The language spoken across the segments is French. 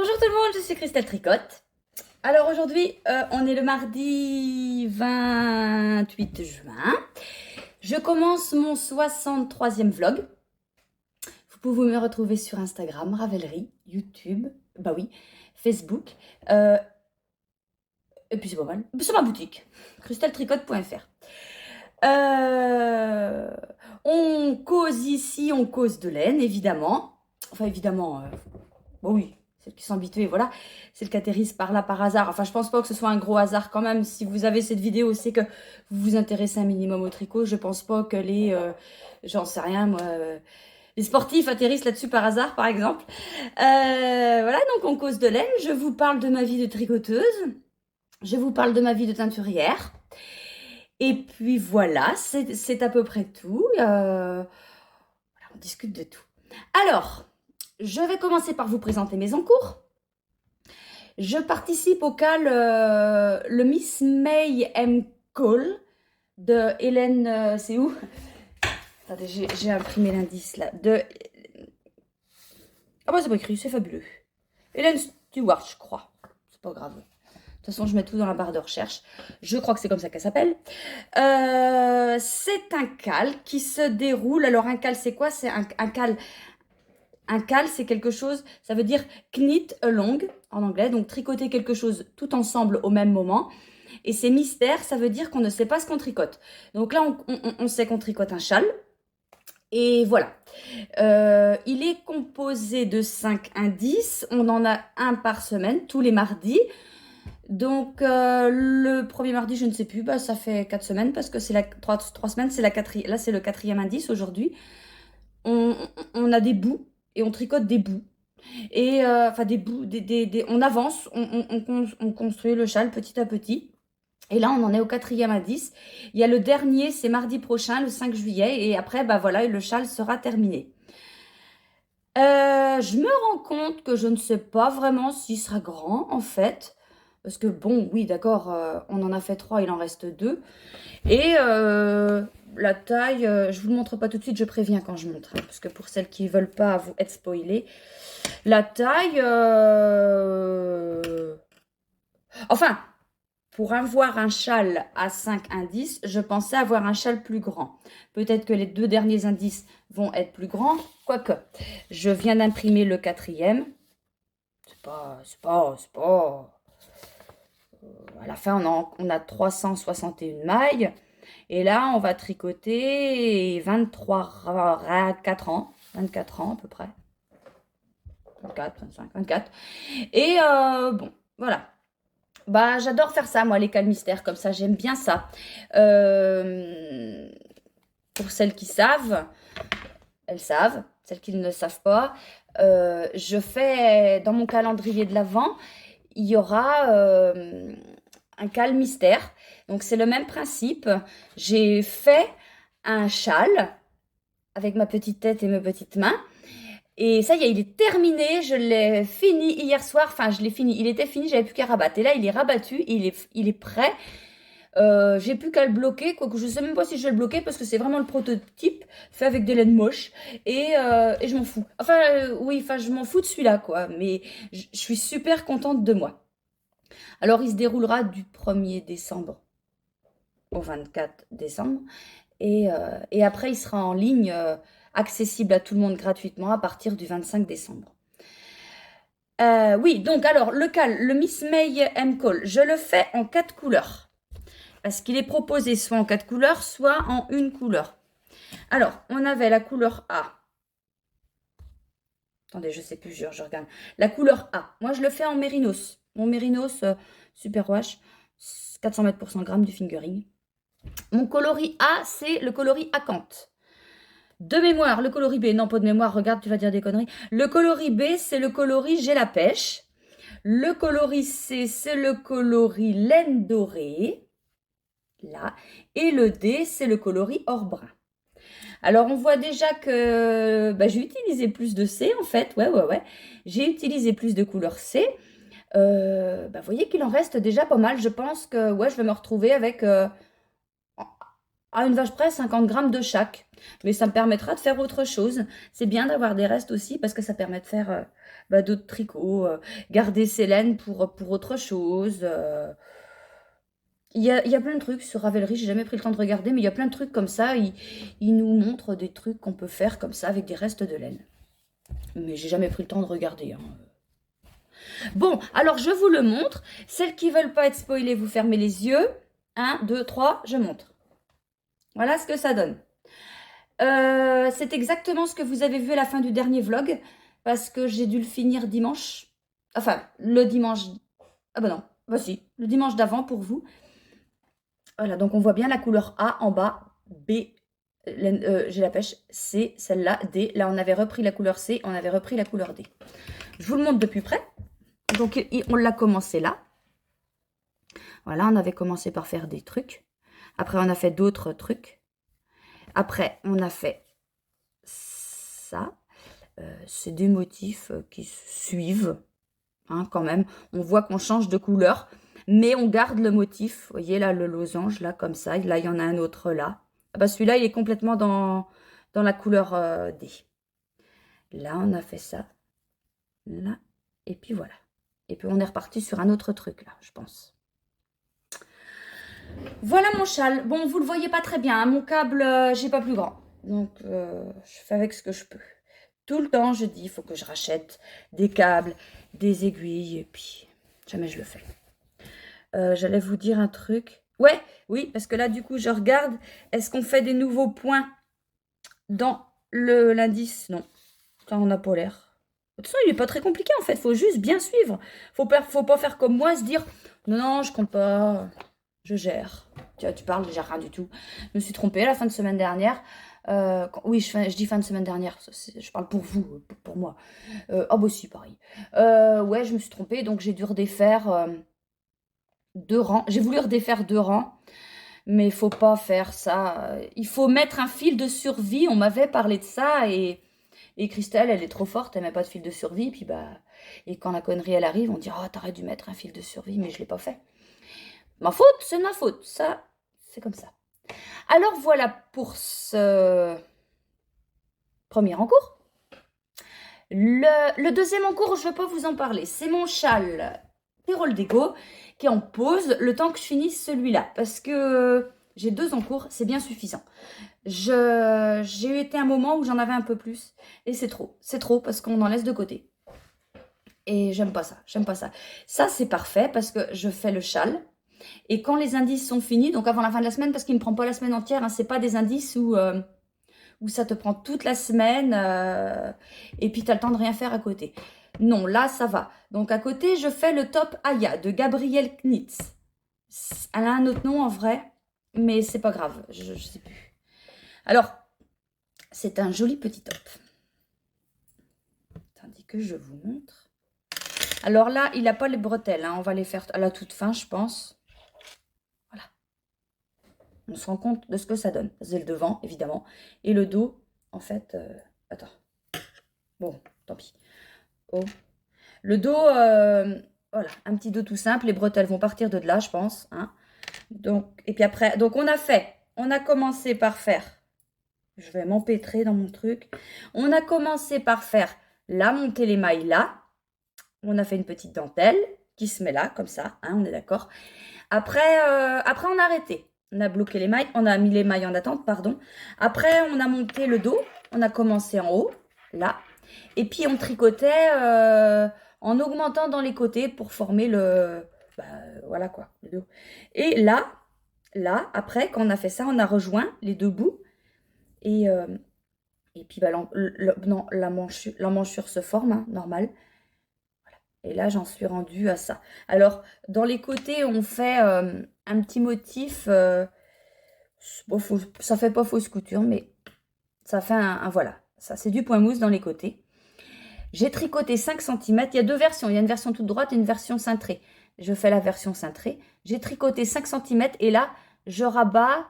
Bonjour tout le monde, je suis Christelle Tricotte. Alors aujourd'hui, on est le mardi 28 juin. Je commence mon 63e vlog. Vous pouvez me retrouver sur Instagram, Ravelry, YouTube, bah oui, Facebook. Et puis c'est pas mal. Sur ma boutique, christelletricotte.fr. On cause ici, on cause de laine, évidemment. Enfin, évidemment, bon oui, celles qui sont habituées, voilà. Celles qui atterrissent par là par hasard. Enfin, je pense pas que ce soit un gros hasard quand même. Si vous avez cette vidéo, c'est que vous vous intéressez un minimum au tricot. Je pense pas que j'en sais rien, moi, les sportifs atterrissent là-dessus par hasard, par exemple. Voilà, donc on cause de laine. Je vous parle de ma vie de tricoteuse. Je vous parle de ma vie de teinturière. Et puis voilà, c'est à peu près tout. Voilà, on discute de tout. Alors, je vais commencer par vous présenter mes encours. Je participe au CAL, le Miss May M. Cole de Hélène, c'est où? Attendez, j'ai imprimé l'indice là. Ah bah c'est pas écrit, c'est fabuleux. Hélène Stewart, je crois. C'est pas grave. De toute façon, je mets tout dans la barre de recherche. Je crois que c'est comme ça qu'elle s'appelle. C'est un cal qui se déroule. Alors, un cal, c'est quoi? C'est un cal. Un cal, c'est quelque chose, ça veut dire knit along en anglais. Donc, tricoter quelque chose tout ensemble au même moment. Et c'est mystère, ça veut dire qu'on ne sait pas ce qu'on tricote. Donc là, on sait qu'on tricote un châle. Et voilà. Il est composé de 5 indices. On en a un par semaine, tous les mardis. Donc, le premier mardi, je ne sais plus, bah, ça fait 4 semaines parce que c'est 3 semaines, c'est là c'est le 4e indice aujourd'hui. On a des bouts et on tricote des bouts. Et enfin, des bouts, on avance, on construit le châle petit à petit. Et là, on en est au 4e indice. Il y a le dernier, c'est mardi prochain, le 5 juillet. Et après, bah voilà, le châle sera terminé. Je me rends compte que je ne sais pas vraiment s'il sera grand, en fait. Parce que bon, oui, d'accord, on en a fait 3, il en reste 2. Et la taille, je vous le montre pas tout de suite, je préviens quand je montre. Hein, parce que pour celles qui ne veulent pas vous être spoilées, la taille... Enfin, pour avoir un châle à 5 indices, je pensais avoir un châle plus grand. Peut-être que les 2 derniers indices vont être plus grands, quoique. Je viens d'imprimer le 4e. C'est pas... À la fin, on a 361 mailles. Et là, on va tricoter 24 ans. 24 ans à peu près. 24, 25, 24. Et bon, voilà. Bah, j'adore faire ça, moi, les cals mystères, comme ça, j'aime bien ça. Pour celles qui savent, elles savent. Celles qui ne savent pas, je fais, dans mon calendrier de l'Avent, il y aura un cal mystère. Donc, c'est le même principe. J'ai fait un châle avec ma petite tête et mes petites mains. Et ça y est, il est terminé. Je l'ai fini hier soir. Enfin, je l'ai fini. Il était fini, j'avais plus qu'à rabattre. Et là, il est rabattu. Il est prêt. J'ai plus qu'à le bloquer. Quoique je sais même pas si je vais le bloquer parce que c'est vraiment le prototype fait avec des laines moches. Et je m'en fous. Enfin, oui, enfin, je m'en fous de celui-là, quoi. Mais je suis super contente de moi. Alors, il se déroulera du 1er décembre au 24 décembre. Et après, il sera en ligne, accessible à tout le monde gratuitement à partir du 25 décembre. Oui, donc alors, le cal, le Miss May M. Cole, je le fais en 4 couleurs. Parce qu'il est proposé soit en 4 couleurs, soit en une couleur. Alors, on avait la couleur A. Attendez, je sais plus, je regarde. La couleur A. Moi, je le fais en mérinos. Mon mérinos super wash, 400 mètres pour 100 grammes du fingering. Mon coloris A, c'est le coloris Acanthe. De mémoire, le coloris B, non pas de mémoire, regarde, tu vas dire des conneries. Le coloris B, c'est le coloris J'ai la pêche. Le coloris C, c'est le coloris laine dorée. Là. Et le D, c'est le coloris or brun. Alors, on voit déjà que j'ai utilisé plus de C, en fait. Ouais. J'ai utilisé plus de couleur C. Vous voyez qu'il en reste déjà pas mal. Je pense que je vais me retrouver avec À une vache près, 50 grammes de chaque. Mais ça me permettra de faire autre chose. C'est bien d'avoir des restes aussi parce que ça permet de faire d'autres tricots, garder ses laines pour autre chose. Il y a plein de trucs sur Ravelry, j'ai jamais pris le temps de regarder, mais il y a plein de trucs comme ça. Il nous montre des trucs qu'on peut faire comme ça avec des restes de laine. Mais j'ai jamais pris le temps de regarder, hein. Bon, alors je vous le montre. Celles qui veulent pas être spoilées, vous fermez les yeux. 1, 2, 3, je montre. Voilà ce que ça donne. C'est exactement ce que vous avez vu à la fin du dernier vlog, parce que j'ai dû le finir dimanche. Enfin, le dimanche... Ah bah non, voici, le dimanche d'avant pour vous. Voilà, donc on voit bien la couleur A en bas, B, j'ai la pêche, C, celle-là, D. Là, on avait repris la couleur C, on avait repris la couleur D. Je vous le montre de plus près. Donc, on l'a commencé là. Voilà, on avait commencé par faire des trucs. Après, on a fait d'autres trucs. Après, on a fait ça. C'est des motifs qui suivent, hein, quand même. On voit qu'on change de couleur, mais on garde le motif. Vous voyez, là, le losange, là, comme ça. Là, il y en a un autre là. Ah bah, celui-là, il est complètement dans la couleur D. Là, on a fait ça. Là, et puis voilà. Et puis, on est reparti sur un autre truc, là, je pense. Voilà mon châle. Bon, vous le voyez pas très bien, hein. Mon câble, j'ai pas plus grand. Donc, je fais avec ce que je peux. Tout le temps, je dis, il faut que je rachète des câbles, des aiguilles, et puis jamais je le fais. J'allais vous dire un truc. Ouais, oui, parce que là, du coup, je regarde. Est-ce qu'on fait des nouveaux points dans l'indice? Non, ça on n'a pas l'air. De toute façon, il n'est pas très compliqué, en fait. Il faut juste bien suivre. Faut pas faire comme moi, se dire, non, non, je compte pas, je gère. Tu parles, je gère rien du tout. Je me suis trompée la fin de semaine dernière. Oui, je dis fin de semaine dernière, je parle pour vous, pour moi. Ah bah si, pareil. Ouais, je me suis trompée, donc j'ai dû redéfaire 2 rangs. J'ai voulu redéfaire 2 rangs, mais il faut pas faire ça. Il faut mettre un fil de survie. On m'avait parlé de ça et Christelle, elle est trop forte, elle met pas de fil de survie. Puis et quand la connerie elle arrive, on dit oh t'aurais dû mettre un fil de survie, mais je l'ai pas fait. Ma faute, c'est ma faute. Ça, c'est comme ça. Alors voilà pour ce premier en cours. Le deuxième en cours, je ne vais pas vous en parler. C'est mon châle Pérole d'Ego qui est en pause le temps que je finisse celui-là. Parce que j'ai 2 en cours, c'est bien suffisant. J'ai été un moment où j'en avais un peu plus. Et c'est trop. C'est trop parce qu'on en laisse de côté. Et j'aime pas ça. J'aime pas ça. Ça, c'est parfait parce que je fais le châle. Et quand les indices sont finis, donc avant la fin de la semaine, parce qu'il ne me prend pas la semaine entière, hein, c'est pas des indices où ça te prend toute la semaine et puis tu as le temps de rien faire à côté. Non, là, ça va. Donc, à côté, je fais le top Aya de Gabrielle Knitz. Elle a un autre nom en vrai, mais c'est pas grave, je sais plus. Alors, c'est un joli petit top. Tandis que je vous montre. Alors là, il n'a pas les bretelles, hein. On va les faire à la toute fin, je pense. Voilà. On se rend compte de ce que ça donne. C'est le devant, évidemment. Et le dos, en fait... attends. Bon, tant pis. Oh. Le dos, voilà, un petit dos tout simple. Les bretelles vont partir de là, je pense. Hein. Donc, et puis après, donc on a commencé par faire, je vais m'empêtrer dans mon truc. On a commencé par faire la montée les mailles là. On a fait une petite dentelle qui se met là, comme ça, hein, on est d'accord. Après, on a arrêté. On a bloqué les mailles, on a mis les mailles en attente, pardon. Après, on a monté le dos. On a commencé en haut, là. Et puis, on tricotait en augmentant dans les côtés pour former voilà quoi, le dos. Et là, après, quand on a fait ça, on a rejoint les 2 bouts. Et puis, la manchure se forme, hein, normal. Voilà. Et là, j'en suis rendue à ça. Alors, dans les côtés, on fait un petit motif. Bon, ça fait pas fausse couture, mais ça fait voilà. Ça, c'est du point mousse dans les côtés. J'ai tricoté 5 cm. Il y a 2 versions. Il y a une version toute droite et une version cintrée. Je fais la version cintrée. J'ai tricoté 5 cm et là, je rabats.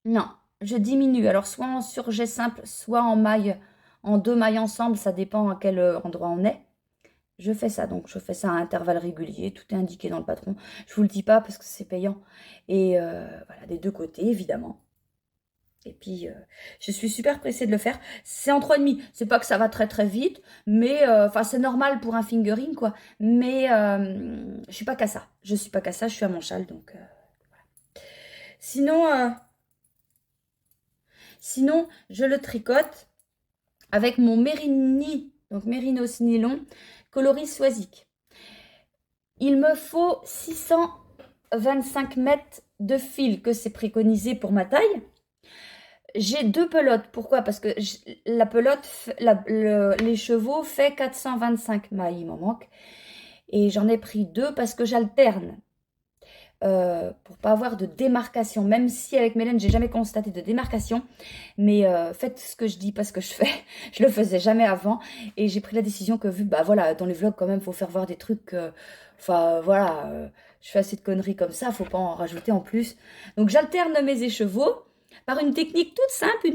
Non, je diminue. Alors, soit en surjet simple, soit en maille, en 2 mailles ensemble. Ça dépend à quel endroit on est. Je fais ça. Donc, je fais ça à intervalles réguliers. Tout est indiqué dans le patron. Je vous le dis pas parce que c'est payant. Et voilà, des 2 côtés, évidemment. Et puis, je suis super pressée de le faire. C'est en 3,5. C'est pas que ça va très très vite, mais enfin, c'est normal pour un fingering, quoi. Mais je suis pas qu'à ça. Je suis pas qu'à ça, je suis à mon châle, donc voilà. Sinon, sinon, je le tricote avec mon Mérini, donc Mérinos Nylon, coloris Soisic. Il me faut 625 mètres de fil, que c'est préconisé pour ma taille. J'ai 2 pelotes. Pourquoi? Parce que la pelote, les chevaux fait 425 mailles, il m'en manque. Et j'en ai pris 2 parce que j'alterne. Pour pas avoir de démarcation. Même si avec Mélène, j'ai jamais constaté de démarcation. Mais faites ce que je dis, pas ce que je fais. Je le faisais jamais avant. Et j'ai pris la décision que vu, bah voilà, dans les vlogs quand même, faut faire voir des trucs. Enfin voilà, je fais assez de conneries comme ça, faut pas en rajouter en plus. Donc j'alterne mes écheveaux par une technique toute simple,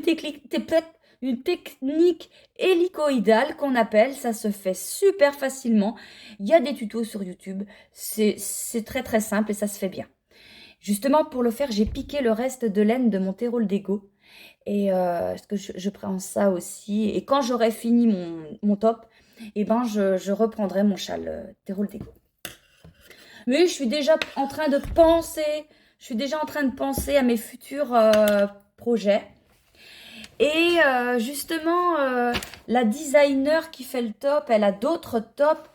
une technique hélicoïdale qu'on appelle. Ça se fait super facilement. Il y a des tutos sur YouTube. C'est très très simple et ça se fait bien. Justement, pour le faire, j'ai piqué le reste de laine de mon terreau d'ego. Et parce que je prends ça aussi. Et quand j'aurai fini mon top, et ben je reprendrai mon châle terreau d'ego. Mais je suis déjà en train de penser, à mes futurs projets. Et justement, la designer qui fait le top, elle a d'autres tops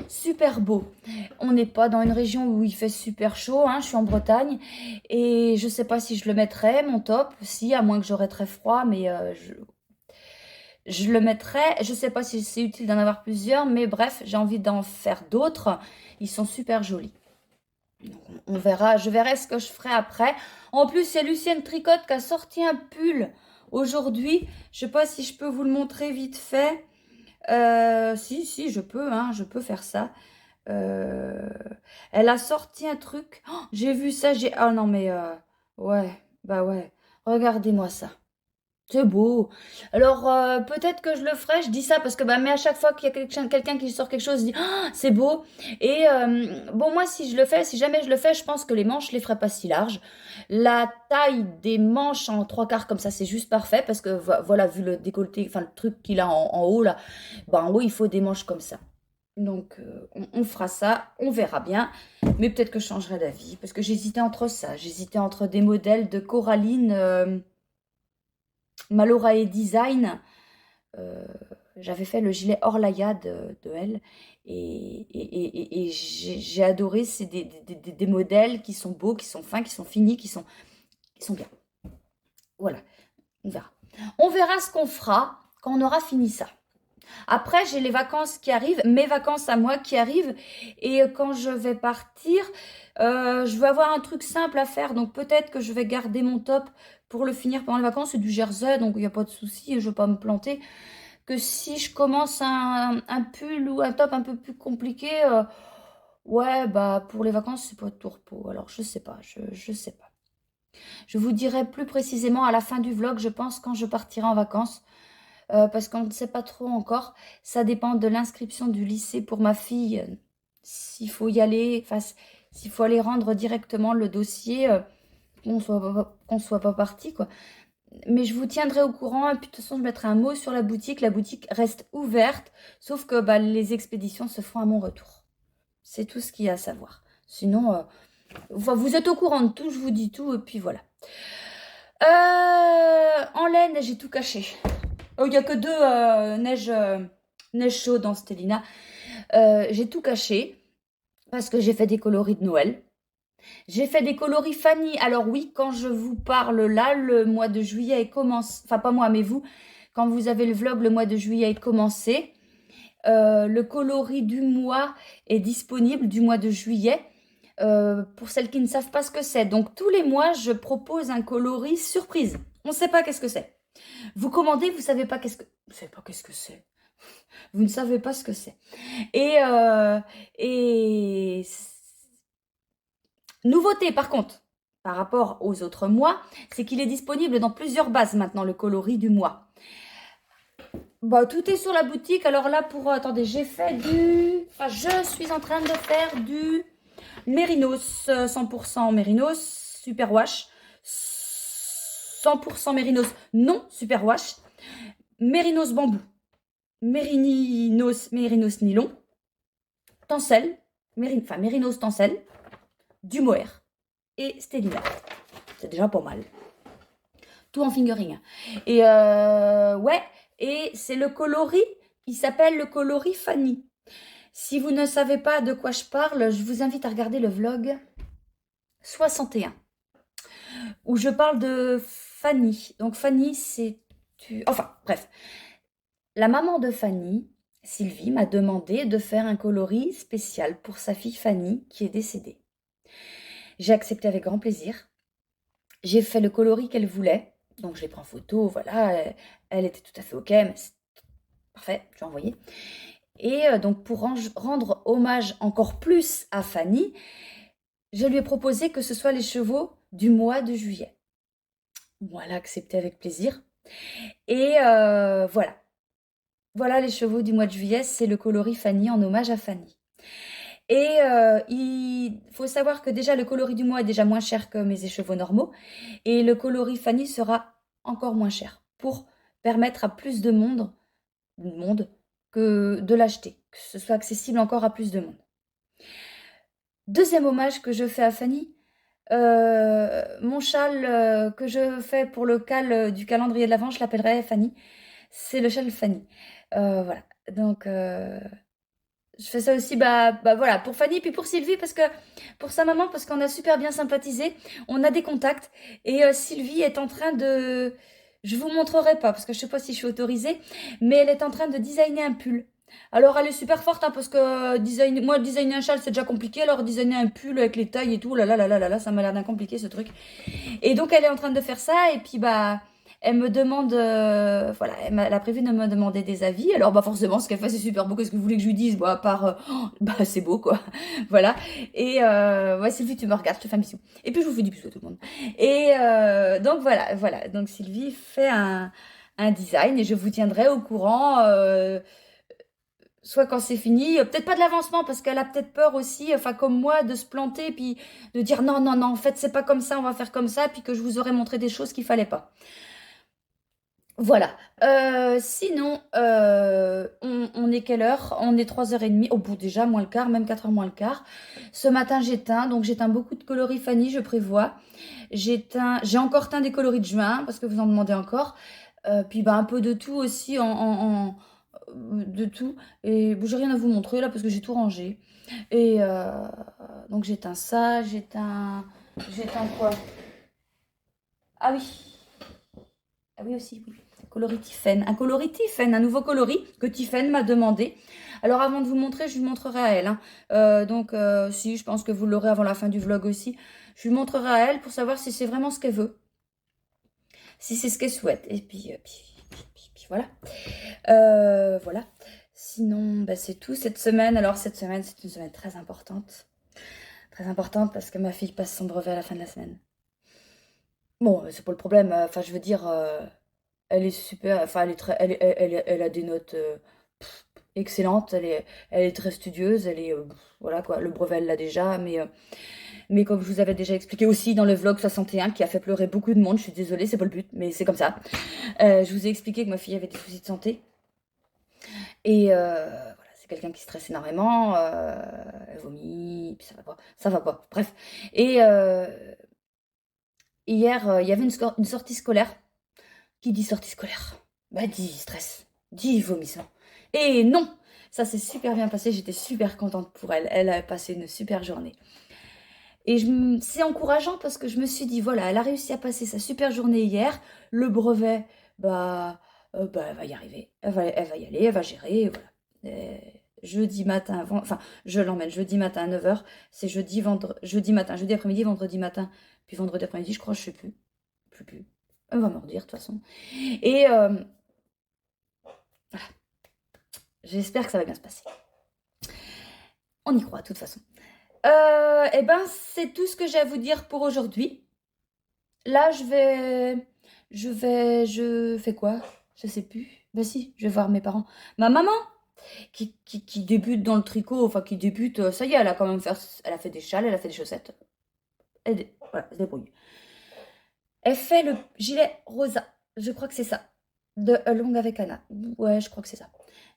super beaux. On n'est pas dans une région où il fait super chaud, hein, je suis en Bretagne. Et je sais pas si je le mettrai, mon top, si, à moins que j'aurais très froid, mais je le mettrai. Je sais pas si c'est utile d'en avoir plusieurs, mais bref, j'ai envie d'en faire d'autres. Ils sont super jolis. Donc, on verra, je verrai ce que je ferai après. En plus, c'est Lucienne Tricotte qui a sorti un pull aujourd'hui. Je sais pas si je peux vous le montrer vite fait. Si, je peux, hein, je peux faire ça. Elle a sorti un truc. Oh, j'ai vu ça, ah non, mais ouais, bah ouais. Regardez-moi ça. C'est beau. Alors, peut-être que je le ferai. Je dis ça parce que, bah, mais à chaque fois qu'il y a quelqu'un qui sort quelque chose, je dis, ah, c'est beau. Et bon, moi, si jamais je le fais, je pense que les manches, je les ferai pas si larges. La taille des manches en 3/4 comme ça, c'est juste parfait parce que, voilà, vu le décolleté, enfin, le truc qu'il a en haut, là, bah, en haut, il faut des manches comme ça. Donc, on fera ça, on verra bien. Mais peut-être que je changerai d'avis parce que j'hésitais entre ça. J'hésitais entre des modèles de Coraline. Malorae Design, j'avais fait le gilet Orlaya de elle et j'ai adoré. C'est des modèles qui sont beaux, qui sont fins, qui sont finis, qui sont bien. Voilà, on verra. On verra ce qu'on fera quand on aura fini ça. Après, j'ai les vacances qui arrivent, mes vacances à moi qui arrivent. Et quand je vais partir, je vais avoir un truc simple à faire. Donc peut-être que je vais garder mon top pour le finir pendant les vacances. C'est du jersey, donc il n'y a pas de souci, je ne vais pas me planter. Que si je commence un pull ou un top un peu plus compliqué, ouais, bah pour les vacances, c'est pas de tout repos. Alors je sais pas, je sais pas. Je vous dirai plus précisément à la fin du vlog, je pense, quand je partirai en vacances. Parce qu'on ne sait pas trop encore. Ça dépend de l'inscription du lycée pour ma fille. S'il faut y aller, enfin, s'il faut aller rendre directement le dossier, qu'on soit pas parti, quoi. Mais je vous tiendrai au courant. Et puis de toute façon, je mettrai un mot sur la boutique. La boutique reste ouverte, sauf que bah, les expéditions se font à mon retour. C'est tout ce qu'il y a à savoir. Sinon, vous êtes au courant de tout, je vous dis tout, et puis voilà. En laine, j'ai tout caché. Oh, il n'y a que 2 neige chaude dans Stellina. J'ai tout caché parce que j'ai fait des coloris de Noël. J'ai fait des coloris Fanny. Alors oui, quand je vous parle là, le mois de juillet est commencé. Enfin, pas moi, mais vous. Quand vous avez le vlog, le mois de juillet est commencé. Le coloris du mois est disponible, du mois de juillet. Pour celles qui ne savent pas ce que c'est. Donc tous les mois, je propose un coloris surprise. On ne sait pas qu'est-ce que c'est. Vous commandez, vous savez pas qu'est-ce que... Vous savez pas qu'est-ce que c'est. Vous ne savez pas ce que c'est. Et nouveauté par contre, par rapport aux autres mois, c'est qu'il est disponible dans plusieurs bases maintenant, le coloris du mois. Bah, tout est sur la boutique. Alors là, attendez, j'ai fait du... Enfin, je suis en train de faire du Mérinos, 100% Mérinos, super wash. 100% mérinos, non superwash, mérinos bambou, mérinos nylon, tencel, mérinos tencel, du mohair et stélina. C'est déjà pas mal. Tout en fingering. Et ouais, et c'est le coloris, il s'appelle le coloris Fanny. Si vous ne savez pas de quoi je parle, je vous invite à regarder le vlog 61, où je parle de Fanny. Donc Fanny, c'est... Enfin, bref. La maman de Fanny, Sylvie, m'a demandé de faire un coloris spécial pour sa fille Fanny, qui est décédée. J'ai accepté avec grand plaisir. J'ai fait le coloris qu'elle voulait. Donc je l'ai pris en photo, voilà. Elle était tout à fait OK, mais c'est parfait, je l'ai envoyé. Et donc pour rendre hommage encore plus à Fanny, je lui ai proposé que ce soit les chevaux du mois de juillet. Voilà, accepté avec plaisir. Et voilà. Voilà les chevaux du mois de juillet, c'est le coloris Fanny en hommage à Fanny. Et il faut savoir que déjà le coloris du mois est déjà moins cher que mes écheveaux normaux. Et le coloris Fanny sera encore moins cher pour permettre à plus de monde que de l'acheter, que ce soit accessible encore à plus de monde. Deuxième hommage que je fais à Fanny, mon châle que je fais pour le cal du calendrier de l'Avent, je l'appellerai Fanny. C'est le châle Fanny. Voilà, donc je fais ça aussi voilà, pour Fanny puis pour Sylvie, parce que pour sa maman, parce qu'on a super bien sympathisé, on a des contacts, et Sylvie est en train de... Je vous montrerai pas, parce que je sais pas si je suis autorisée, mais elle est en train de designer un pull. Alors elle est super forte, hein, parce que moi designer un châle c'est déjà compliqué, alors designer un pull avec les tailles et tout, là, ça m'a l'air d'un compliqué ce truc. Et donc elle est en train de faire ça, et puis elle me demande, voilà, elle a prévu de me demander des avis. Alors forcément ce qu'elle fait c'est super beau, qu'est-ce que vous voulez que je lui dise, à part, c'est beau quoi, voilà. Et ouais Sylvie, tu me regardes, je te fais un bisou. Et puis je vous fais des bisous à tout le monde. Et donc voilà, donc Sylvie fait un design, et je vous tiendrai au courant, soit quand c'est fini, peut-être pas de l'avancement, parce qu'elle a peut-être peur aussi, enfin comme moi, de se planter, puis de dire non, en fait c'est pas comme ça, on va faire comme ça, puis que je vous aurais montré des choses qu'il fallait pas. Voilà. Sinon, on est quelle heure? On est 3h30. Au bout déjà, moins le quart, même 4h moins le quart. Ce matin, j'éteins. Donc, j'éteins beaucoup de coloris Fanny, je prévois. J'ai encore teint des coloris de juin, parce que vous en demandez encore. Puis, un peu de tout aussi, de tout. Et bon, j'ai rien à vous montrer là, parce que j'ai tout rangé. Et donc, j'éteins ça. J'éteins quoi? Ah oui. Ah oui aussi, oui. Coloris Tiffen. Un coloris Tiffen, un nouveau coloris que Tiffen m'a demandé. Alors avant de vous montrer, je lui montrerai à elle, hein. Donc si, je pense que vous l'aurez avant la fin du vlog aussi. Je lui montrerai à elle pour savoir si c'est vraiment ce qu'elle veut. Si c'est ce qu'elle souhaite. Et puis voilà. Voilà. Sinon, c'est tout cette semaine. Alors cette semaine, c'est une semaine très importante. Très importante parce que ma fille passe son brevet à la fin de la semaine. Bon, c'est pas le problème. Enfin, je veux dire... elle est super, enfin elle a des notes excellentes, elle est très studieuse, voilà quoi, le brevet elle l'a déjà, mais comme je vous avais déjà expliqué aussi dans le vlog 61 qui a fait pleurer beaucoup de monde, je suis désolée, c'est pas le but, mais c'est comme ça. Je vous ai expliqué que ma fille avait des soucis de santé, et voilà, c'est quelqu'un qui stresse énormément, elle vomit, puis ça va pas, bref. Et hier, il y avait une sortie scolaire. Qui dit sortie scolaire? Dit stress, dit vomissement. Et non, ça s'est super bien passé, j'étais super contente pour elle. Elle a passé une super journée. Et c'est encourageant parce que je me suis dit, voilà, elle a réussi à passer sa super journée hier. Le brevet, elle va y arriver. Elle va y aller, elle va gérer, voilà. Jeudi matin, enfin, je l'emmène jeudi matin à 9h. C'est jeudi matin, jeudi après-midi, vendredi matin, puis vendredi après-midi, je crois, je sais plus. Plus. Elle va me redire de toute façon. Et voilà. J'espère que ça va bien se passer. On y croit, de toute façon. C'est tout ce que j'ai à vous dire pour aujourd'hui. Là, je fais quoi? Je sais plus. Si, je vais voir mes parents. Ma maman, qui débute dans le tricot, enfin qui débute, ça y est, elle a quand même fait des châles, elle a fait des chaussettes. Voilà, elle se débrouille. Elle fait le gilet rosa. Je crois que c'est ça. De Longue avec Anna. Ouais, je crois que c'est ça.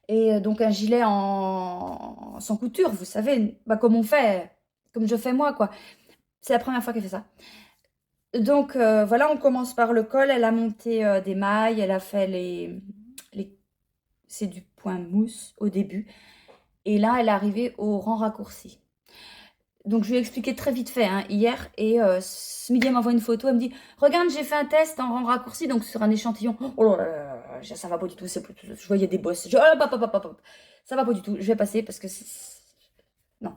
Et donc un gilet en sans couture, vous savez, bah, comme on fait, comme je fais moi, quoi. C'est la première fois qu'elle fait ça. Donc voilà, on commence par le col. Elle a monté des mailles, elle a fait les c'est du point mousse au début. Et là, elle est arrivée au rang raccourci. Donc je lui ai expliqué très vite fait hein, hier. Et ce midi, elle m'envoie une photo. Elle me dit, regarde, j'ai fait un test en rang raccourci, donc sur un échantillon. Oh là là là, ça va pas du tout. Je voyais des bosses. Ça va pas du tout. Je vais passer parce que non,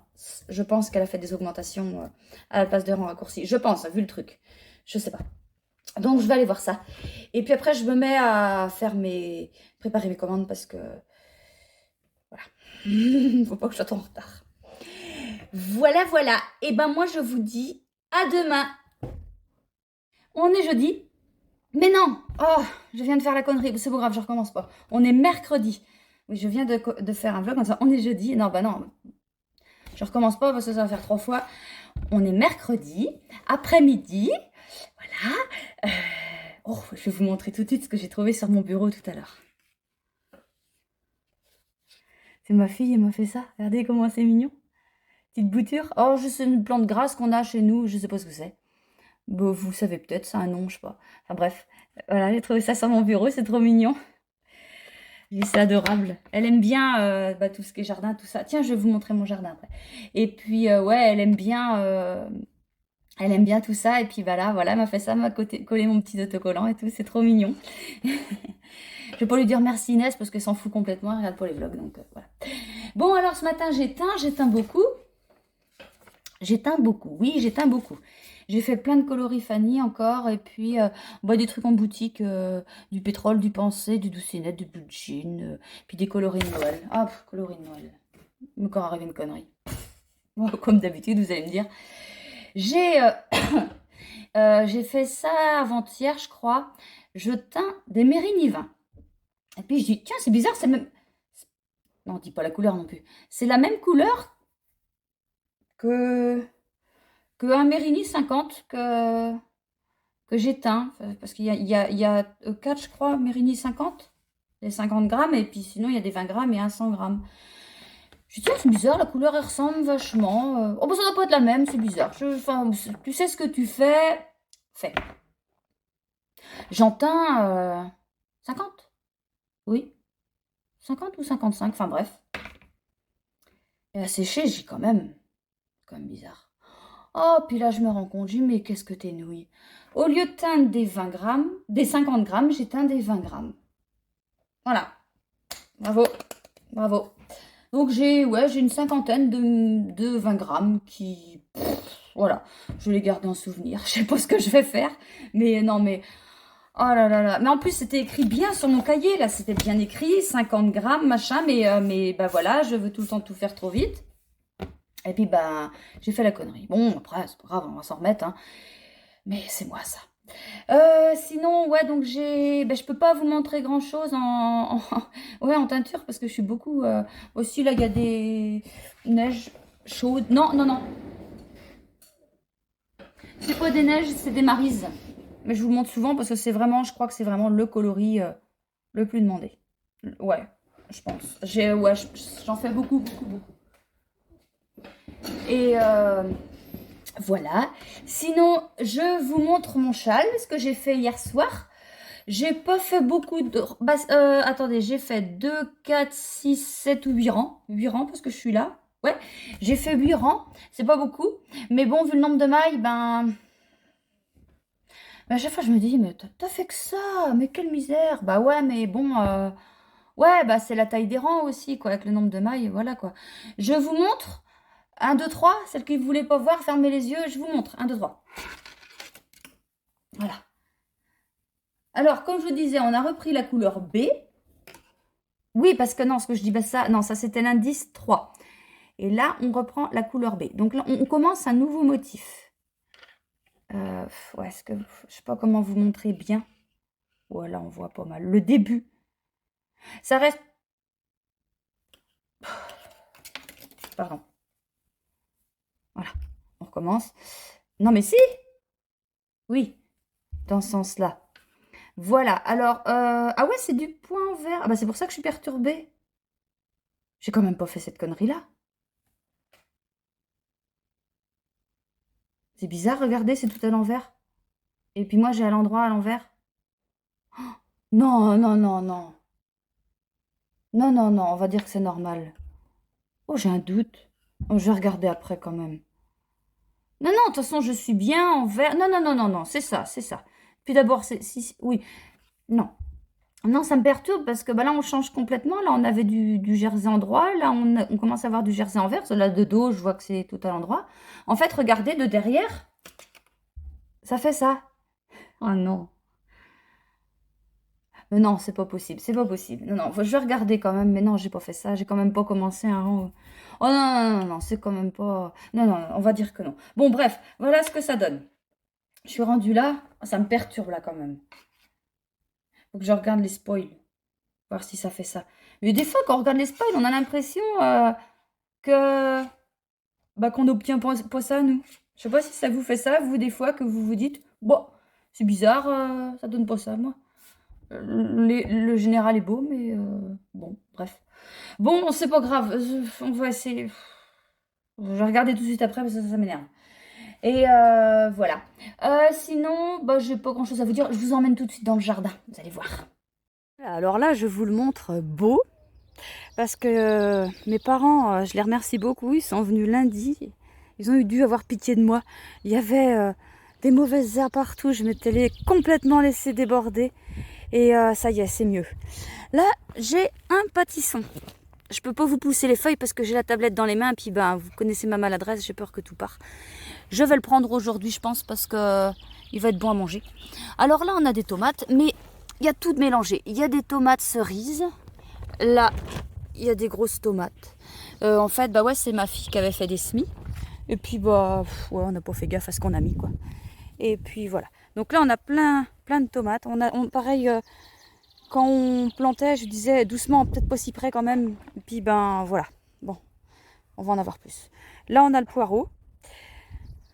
je pense qu'elle a fait des augmentations à la place de rang raccourci. Je pense, vu le truc. Je sais pas. Donc je vais aller voir ça. Et puis après, je me mets à préparer mes commandes parce que voilà. Faut pas que je sois trop en retard. Voilà, voilà. Et ben moi, je vous dis à demain. On est jeudi. Mais non. Oh, je viens de faire la connerie. C'est pas grave, je recommence pas. On est mercredi. Oui, je viens de faire un vlog comme ça. On est jeudi. Non, bah non. Je recommence pas parce que ça va faire 3 fois. On est mercredi, après-midi. Voilà. Oh, je vais vous montrer tout de suite ce que j'ai trouvé sur mon bureau tout à l'heure. C'est ma fille, elle m'a fait ça. Regardez comment c'est mignon. Petite bouture. Oh, c'est une plante grasse qu'on a chez nous. Je sais pas ce que c'est. Bon, vous savez peut-être, c'est un nom, je sais pas. Enfin bref. Voilà, j'ai trouvé ça sur mon bureau. C'est trop mignon. C'est adorable. Elle aime bien bah, tout ce qui est jardin, tout ça. Tiens, je vais vous montrer mon jardin après. Et puis, ouais, elle aime bien tout ça. Et puis, voilà, elle m'a fait ça, elle m'a collé mon petit autocollant et tout. C'est trop mignon. Je vais pas lui dire merci Inès parce qu'elle s'en fout complètement. Elle regarde pas les vlogs, donc voilà. Bon, alors ce matin, j'éteins beaucoup. J'éteins beaucoup, oui, j'éteins beaucoup. J'ai fait plein de coloris Fanny encore, et puis bah, des trucs en boutique, du pétrole, du pensée, du doucinette, du blue jean, puis des coloris de Noël. Ah, coloris de Noël. Il m'est encore arrivé une connerie. Comme d'habitude, vous allez me dire. J'ai j'ai fait ça avant-hier, je crois. Je teins des Mérigny 20. Et puis je dis, tiens, c'est bizarre, c'est même... Non, dis pas la couleur non plus. C'est la même couleur que un Mérigny 50 que j'éteins. Parce qu'il y a 4, je crois, Mérigny 50. Les 50 grammes. Et puis sinon, il y a des 20 grammes et un 100 grammes. Je dis, tiens, c'est bizarre, la couleur, elle ressemble vachement. Oh, bah, ça doit pas être la même, c'est bizarre. Enfin, tu sais ce que tu fais. Fais. J'en teins 50. Oui. 50 ou 55, enfin bref. Et à sécher, j'ai quand même bizarre. Oh, puis là, je me rends compte, j'ai dit, mais qu'est-ce que t'es nouille. Au lieu de teindre des 20 grammes, des 50 grammes, j'ai teint des 20 grammes. Voilà. Bravo. Bravo. Donc, j'ai une cinquantaine de 20 grammes qui... voilà. Je les garde en souvenir. Je sais pas ce que je vais faire. Mais non, mais... oh là là là. Mais en plus, c'était écrit bien sur mon cahier, là. C'était bien écrit, 50 grammes, machin. Mais bah voilà, je veux tout le temps tout faire trop vite. Et puis, bah, j'ai fait la connerie. Bon, après, c'est pas grave, on va s'en remettre, hein. Mais c'est moi, ça. Sinon, ouais, donc je peux pas vous montrer grand-chose ouais, en teinture, parce que je suis beaucoup... aussi, là, il y a des neiges chaudes. Non, non, non. C'est pas des neiges, c'est des marises. Mais je vous le montre souvent, parce que c'est vraiment... je crois que c'est vraiment le coloris le plus demandé. Ouais, je pense. Ouais, j'en fais beaucoup, beaucoup, beaucoup. Et voilà. Sinon, je vous montre mon châle, ce que j'ai fait hier soir. J'ai pas fait beaucoup de... bah, attendez, j'ai fait 2, 4, 6, 7 ou 8 rangs. 8 rangs parce que je suis là. Ouais, j'ai fait 8 rangs. C'est pas beaucoup. Mais bon, vu le nombre de mailles, à chaque fois, je me dis, mais t'as fait que ça. Mais quelle misère. Bah ouais, mais bon... ouais, bah c'est la taille des rangs aussi, quoi. Avec le nombre de mailles, voilà, quoi. Je vous montre. 1, 2, 3. Celle que vous voulez pas voir, fermez les yeux. Je vous montre. 1, 2, 3. Voilà. Alors, comme je vous disais, on a repris la couleur B. Oui, parce que non, ce que je dis, bah ça, non, ça c'était l'indice 3. Et là, on reprend la couleur B. Donc là, on commence un nouveau motif. Ouais, je sais pas comment vous montrer bien. Voilà, on voit pas mal. Le début. Ça reste... pardon. Voilà, on recommence. Non, mais si. Oui. dans ce sens-là. Voilà, alors, ah ouais, c'est du point vert. Ah bah c'est pour ça que je suis perturbée. J'ai quand même pas fait cette connerie-là. C'est bizarre, regardez, c'est tout à l'envers. Et puis moi, j'ai à l'endroit à l'envers. Non, non, non, non. Non, non, non, on va dire que c'est normal. Oh, j'ai un doute. Oh, je vais regarder après quand même. Non, non, de toute façon, je suis bien en vert. Non, non, non, non, non, c'est ça, c'est ça. Puis d'abord, oui, non. Non, ça me perturbe parce que bah, là, on change complètement. Là, on avait du jersey en droit. Là, on commence à avoir du jersey en vert. Là, de dos, je vois que c'est tout à l'endroit. En fait, regardez, de derrière, ça fait ça. Oh non. Mais non, c'est pas possible. C'est pas possible. Non, non, je vais regarder quand même. Mais non, j'ai pas fait ça. J'ai quand même pas commencé un rang. Oh non, non, non, non, c'est quand même pas... Non, non, on va dire que non. Bon, bref, voilà ce que ça donne. Je suis rendue là. Ça me perturbe là quand même. Faut que je regarde les spoils. Voir si ça fait ça. Mais des fois, quand on regarde les spoils, on a l'impression que bah, qu'on obtient pas ça, nous. Je sais pas si ça vous fait ça, vous, des fois, que vous vous dites, bon, c'est bizarre, ça donne pas ça, moi. Le général est beau, mais bon, bref. Bon, c'est pas grave, on va essayer. Je vais regarder tout de suite après parce que ça m'énerve. Et voilà. Sinon, bah, j'ai pas grand chose à vous dire. Je vous emmène tout de suite dans le jardin, vous allez voir. Alors là, je vous le montre beau. Parce que mes parents, je les remercie beaucoup, ils sont venus lundi. Ils ont dû avoir pitié de moi. Il y avait des mauvaises herbes partout, je m'étais complètement laissé déborder. Et ça y est, c'est mieux. Là, j'ai un pâtisson. Je peux pas vous pousser les feuilles parce que j'ai la tablette dans les mains. Et puis, ben, vous connaissez ma maladresse, j'ai peur que tout parte. Je vais le prendre aujourd'hui, je pense, parce que il va être bon à manger. Alors là, on a des tomates, mais il y a tout mélangé. Il y a des tomates cerises. Là, il y a des grosses tomates. En fait, bah ouais, c'est ma fille qui avait fait des semis. Et puis, bah, ouais, on n'a pas fait gaffe à ce qu'on a mis, quoi. Et puis, voilà. Donc là, on a plein de tomates. Pareil, quand on plantait, je disais doucement, peut-être pas si près quand même. Et puis, ben, voilà. Bon, on va en avoir plus. Là, on a le poireau.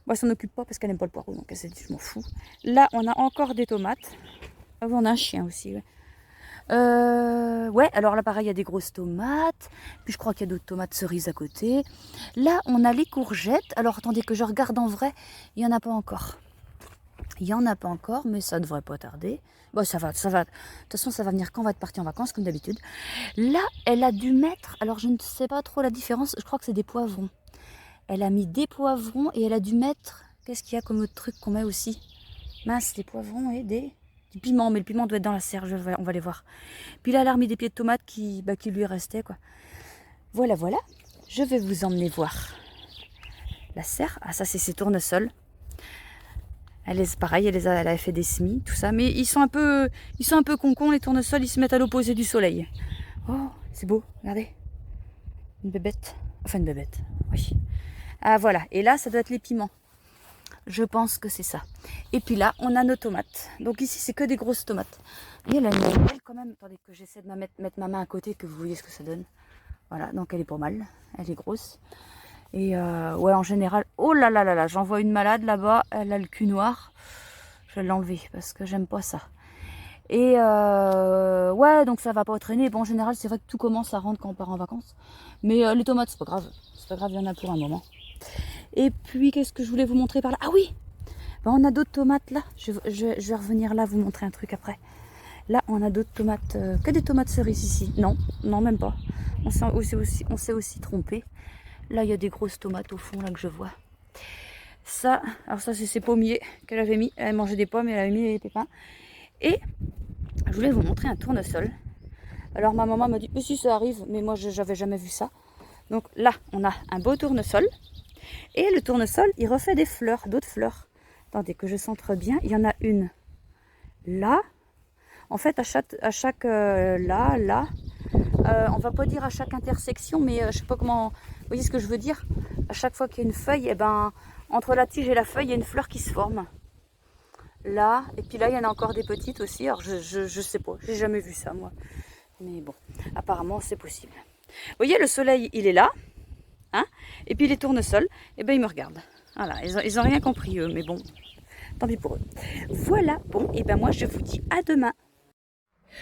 Moi, elle s'en occupe pas parce qu'elle n'aime pas le poireau. Donc, elle s'est dit, je m'en fous. Là, on a encore des tomates. Ah oui, on a un chien aussi, ouais. Ouais, alors là pareil, il y a des grosses tomates. Puis je crois qu'il y a d'autres tomates cerises à côté. Là, on a les courgettes. Alors attendez que je regarde en vrai. Il n'y en a pas encore. Il n'y en a pas encore, mais ça devrait pas tarder. Bon, ça va, ça va. De toute façon, ça va venir quand on va être parti en vacances, comme d'habitude. Là, elle a dû mettre... Alors, je ne sais pas trop la différence. Je crois que c'est des poivrons. Elle a mis des poivrons et elle a dû mettre... Qu'est-ce qu'il y a comme autre truc qu'on met aussi? Mince, des poivrons et du piment, mais le piment doit être dans la serre, on va les voir. Puis là, elle a remis des pieds de tomates qui lui restaient, quoi. Voilà, voilà. Je vais vous emmener voir la serre. Ah, ça, c'est ses tournesols. Elle est pareil, elle a fait des semis, tout ça. Mais ils sont un peu concons, les tournesols, ils se mettent à l'opposé du soleil. Oh, c'est beau, regardez. Une bébête. Enfin, une bébête, oui. Ah, voilà. Et là, ça doit être les piments. Je pense que c'est ça. Et puis là, on a nos tomates. Donc ici, c'est que des grosses tomates. Et elle a une belle quand même. Attendez que j'essaie de mettre ma main à côté, que vous voyez ce que ça donne. Voilà, donc elle est pas mal. Elle est grosse. Et ouais, en général... Oh là là là là, j'en vois une malade là-bas. Elle a le cul noir. Je vais l'enlever parce que j'aime pas ça. Et ouais, donc ça va pas traîner. Bon, en général, c'est vrai que tout commence à rendre quand on part en vacances. Mais les tomates, c'est pas grave. C'est pas grave, il y en a pour un moment. Et puis, qu'est-ce que je voulais vous montrer par là? Ah oui, ben, on a d'autres tomates là. Je vais revenir là, vous montrer un truc après. Là, on a d'autres tomates. Que des tomates cerises ici. Non, non, même pas. On s'est aussi trompé. Là, il y a des grosses tomates au fond là que je vois. Ça, alors ça, c'est ses pommiers qu'elle avait mis. Elle mangeait des pommes et elle avait mis les pépins. Et je voulais vous montrer un tournesol. Alors, ma maman m'a dit, mais si ça arrive, mais moi, j'avais jamais vu ça. Donc là, on a un beau tournesol. Et le tournesol, il refait des fleurs, d'autres fleurs. Attendez que je centre bien. Il y en a une là. En fait, à chaque là. On va pas dire à chaque intersection, mais je sais pas comment... Vous voyez ce que je veux dire? À chaque fois qu'il y a une feuille, et ben, entre la tige et la feuille, il y a une fleur qui se forme. Là, et puis là, il y en a encore des petites aussi. Alors, je sais pas. J'ai jamais vu ça, moi. Mais bon, apparemment, c'est possible. Vous voyez, le soleil, il est là. Hein, et puis les tournesols, eh ben, ils me regardent. Voilà, ils ont rien compris eux, mais bon, tant pis pour eux. Voilà, bon, et ben moi je vous dis à demain.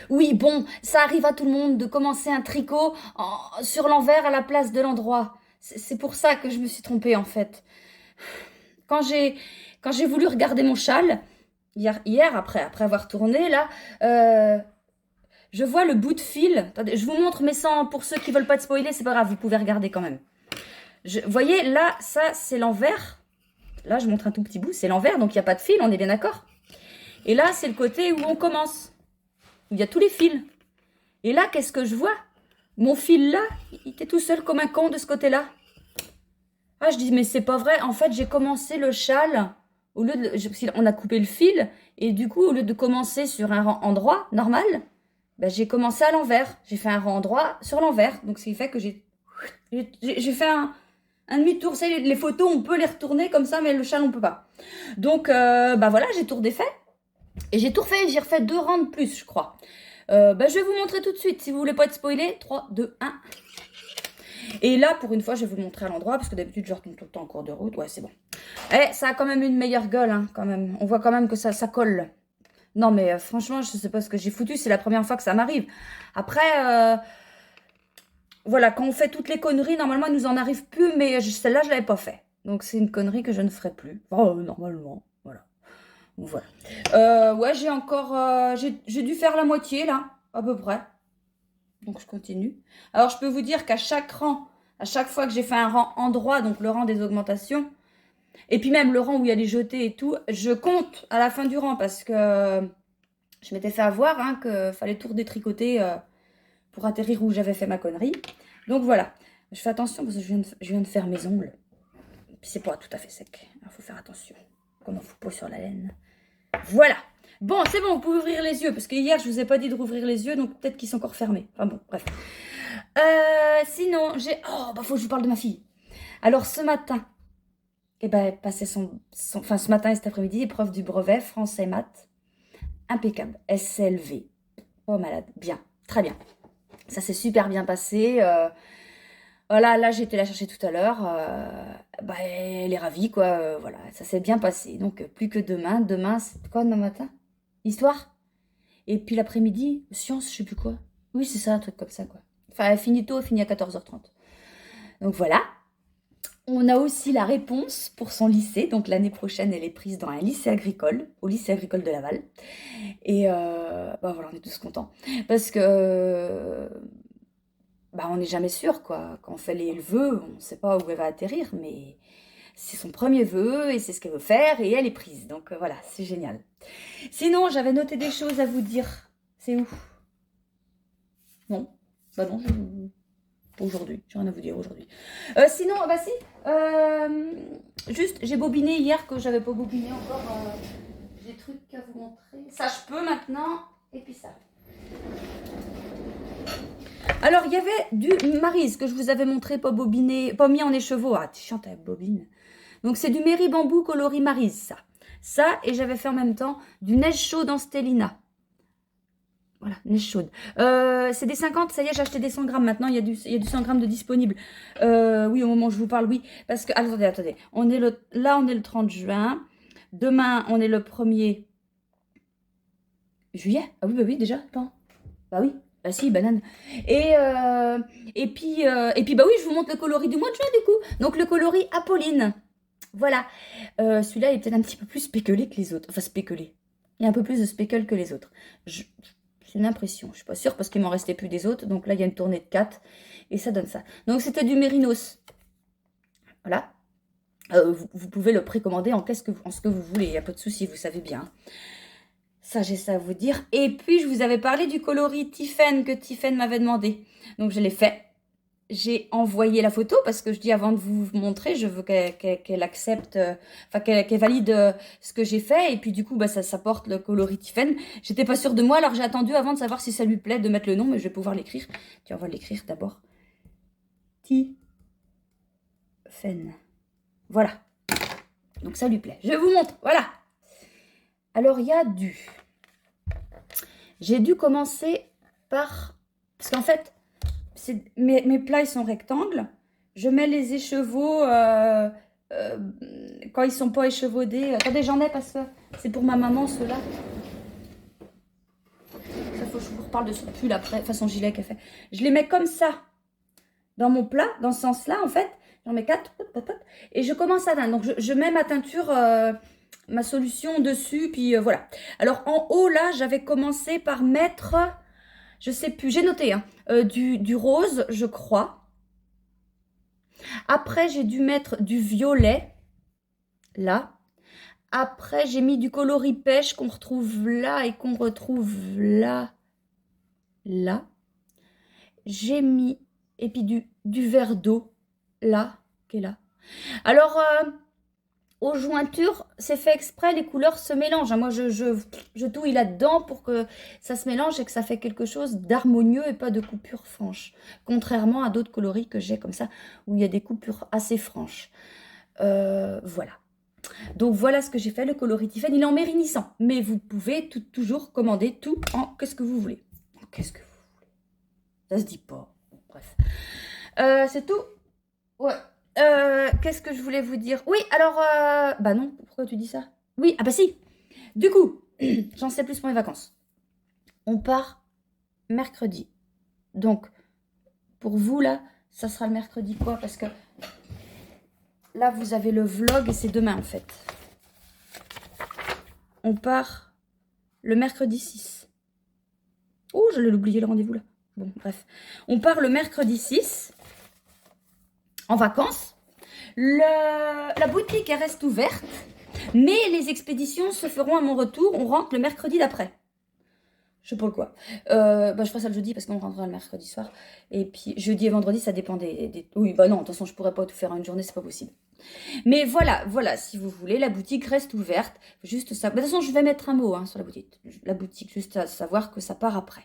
Oui, bon, ça arrive à tout le monde de commencer un tricot sur l'envers à la place de l'endroit. C'est pour ça que je me suis trompée en fait. Quand j'ai quand j'ai voulu regarder mon châle, hier après avoir tourné là, je vois le bout de fil. Attendez, je vous montre, mais sans, pour ceux qui veulent pas te spoiler, c'est pas grave, vous pouvez regarder quand même. Vous voyez, là, ça, c'est l'envers. Là, je montre un tout petit bout, c'est l'envers, donc il n'y a pas de fil, on est bien d'accord. Et là, c'est le côté où on commence, où il y a tous les fils. Et là, qu'est-ce que je vois? Mon fil là, il était tout seul comme un con de ce côté-là. Ah, je dis, mais c'est pas vrai. En fait, j'ai commencé le châle, au lieu de, on a coupé le fil, et du coup, au lieu de commencer sur un rang endroit, normal, ben, j'ai commencé à l'envers. J'ai fait un rang endroit sur l'envers. Donc, ce qui fait que j'ai fait un demi-tour. C'est les photos, on peut les retourner comme ça, mais le châle, on peut pas. Donc, bah voilà, j'ai tout défait. Et j'ai tout refait. J'ai refait 2 rangs de plus, je crois. Bah, je vais vous montrer tout de suite. Si vous voulez pas être spoilé, 3, 2, 1. Et là, pour une fois, je vais vous le montrer à l'endroit, parce que d'habitude, je retourne tout le temps en cours de route. Ouais, c'est bon. Eh, ça a quand même une meilleure gueule, hein, quand même. On voit quand même que ça colle. Non, mais franchement, je sais pas ce que j'ai foutu. C'est la première fois que ça m'arrive. Après, voilà, quand on fait toutes les conneries, normalement, il nous en arrive plus. Mais celle-là, je l'avais pas fait. Donc, c'est une connerie que je ne ferai plus. Oh, normalement, voilà. Voilà. Ouais, j'ai encore... j'ai dû faire la moitié, là, à peu près. Donc, je continue. Alors, je peux vous dire qu'à chaque rang, à chaque fois que j'ai fait un rang endroit, donc le rang des augmentations, et puis même le rang où il y a les jetés et tout, je compte à la fin du rang parce que je m'étais fait avoir, hein, qu'il fallait tout redétricoter pour atterrir où j'avais fait ma connerie. Donc, voilà. Je fais attention parce que je viens de faire mes ongles. Puis, c'est pas tout à fait sec. Il faut faire attention. Comme on fout pas sur la laine. Voilà. Bon, c'est bon, vous pouvez ouvrir les yeux. Parce que hier, je vous ai pas dit de rouvrir les yeux. Donc, peut-être qu'ils sont encore fermés. Enfin bon, bref. Sinon, oh, bah, faut que je vous parle de ma fille. Alors, ce matin, eh ben, elle passait enfin, ce matin et cet après-midi, épreuve du brevet, français, maths. Impeccable. Elle s'est élevée. Oh, malade. Bien. Très bien. Ça s'est super bien passé. Voilà, là, j'ai été la chercher tout à l'heure. Bah, elle est ravie, quoi. Voilà, ça s'est bien passé. Donc, plus que demain. Demain, c'est quoi demain matin? Histoire. Et puis l'après-midi, science, je sais plus quoi. Oui, c'est ça, un truc comme ça, quoi. Enfin, elle finit tôt, elle finit à 14h30. Donc voilà. On a aussi la réponse pour son lycée. Donc l'année prochaine, elle est prise dans un lycée agricole, au lycée agricole de Laval. Et bah voilà, on est tous contents. Parce que bah, on n'est jamais sûr, quoi. Quand on fait les vœux, on ne sait pas où elle va atterrir, mais c'est son premier vœu et c'est ce qu'elle veut faire et elle est prise. Donc voilà, c'est génial. Sinon, j'avais noté des choses à vous dire. C'est où? Non. Bah non, aujourd'hui. J'ai rien à vous dire aujourd'hui. Sinon, bah si. Juste, j'ai bobiné hier que j'avais pas bobiné encore. J'ai des trucs à vous montrer. Ça, je peux maintenant. Et puis ça. Alors, il y avait du Maryse que je vous avais montré, pas bobiné, pas mis en écheveau. Ah, tu chantes avec bobine. Donc, c'est du Mairie Bambou coloris Maryse, ça. Ça, et j'avais fait en même temps du neige chaude en Stellina. Voilà, neige chaude. C'est des 50, ça y est, j'ai acheté des 100 grammes maintenant. Il y a du 100 grammes de disponible. Oui, au moment où je vous parle, oui. Parce que, attendez. Là, on est le 30 juin. Demain, on est le 1er juillet. Ah oui, bah oui, déjà. Attends. Bah oui. Bah si, banane. Et puis, bah oui, je vous montre le coloris du mois de juin, du coup. Donc, le coloris Apolline. Voilà. Celui-là, il est peut-être un petit peu plus spéculé que les autres. Enfin, spéculé. Il y a un peu plus de spécule que les autres. C'est une impression. Je ne suis pas sûre parce qu'il m'en restait plus des autres. Donc là, il y a une tournée de 4. Et ça donne ça. Donc, c'était du Mérinos. Voilà. Vous pouvez le précommander en ce que vous voulez. Il n'y a pas de souci, vous savez bien. Ça, j'ai ça à vous dire. Et puis, je vous avais parlé du coloris Tiffen que Tiffen m'avait demandé. Donc, je l'ai fait. J'ai envoyé la photo parce que je dis avant de vous montrer, je veux qu'elle accepte, enfin qu'elle valide ce que j'ai fait. Et puis du coup, bah, ça porte le coloris Tiffen. J'étais pas sûre de moi, alors j'ai attendu avant de savoir si ça lui plaît de mettre le nom, mais je vais pouvoir l'écrire. Tiens, on va l'écrire d'abord. Tiffen. Voilà. Donc ça lui plaît. Je vous montre. Voilà. Alors, il y a j'ai dû commencer par... Parce qu'en fait, mes plis sont rectangles. Je mets les écheveaux quand ils sont pas échevaudés. Attendez, j'en ai parce que c'est pour ma maman, ceux-là. Ça, faut que je vous reparle de son pull après, enfin son gilet qu'elle fait. Je les mets comme ça dans mon plat, dans ce sens-là, en fait. J'en mets 4, et je commence à teindre. Donc, je mets ma teinture, ma solution dessus, puis voilà. Alors, en haut, là, j'avais commencé par mettre, je sais plus, j'ai noté, hein, du rose, je crois. Après, j'ai dû mettre du violet, là. Après, j'ai mis du coloris pêche qu'on retrouve là et qu'on retrouve là, là. J'ai mis, et puis du vert d'eau, là, qui est là. Alors, aux jointures, c'est fait exprès, les couleurs se mélangent. Moi, je touille là-dedans pour que ça se mélange et que ça fait quelque chose d'harmonieux et pas de coupures franches. Contrairement à d'autres coloris que j'ai comme ça, où il y a des coupures assez franches. Voilà. Donc, voilà ce que j'ai fait. Le coloris Tiffen, il est en mérissant. Mais vous pouvez toujours commander tout en qu'est-ce que vous voulez. Qu'est-ce que vous voulez. Ça se dit pas. Bref. C'est tout. Ouais. Qu'est-ce que je voulais vous dire? Oui, alors... Bah non, pourquoi tu dis ça? Oui, ah bah si. Du coup, j'en sais plus pour mes vacances. On part mercredi. Donc, pour vous, là, ça sera le mercredi quoi? Parce que là, vous avez le vlog et c'est demain, en fait. On part le mercredi 6. Oh, je l'ai oublié le rendez-vous, là. Bon, bref. On part le mercredi 6. En vacances. La boutique elle reste ouverte, mais les expéditions se feront à mon retour. On rentre le mercredi d'après. Je sais pas quoi. Je ferai ça le jeudi parce qu'on rentrera le mercredi soir. Et puis jeudi et vendredi, ça dépend des... Oui, bah non, de toute façon, je pourrais pas tout faire en une journée, c'est pas possible. Mais voilà, si vous voulez, la boutique reste ouverte. Juste ça. De toute façon, je vais mettre un mot sur la boutique. La boutique, juste à savoir que ça part après.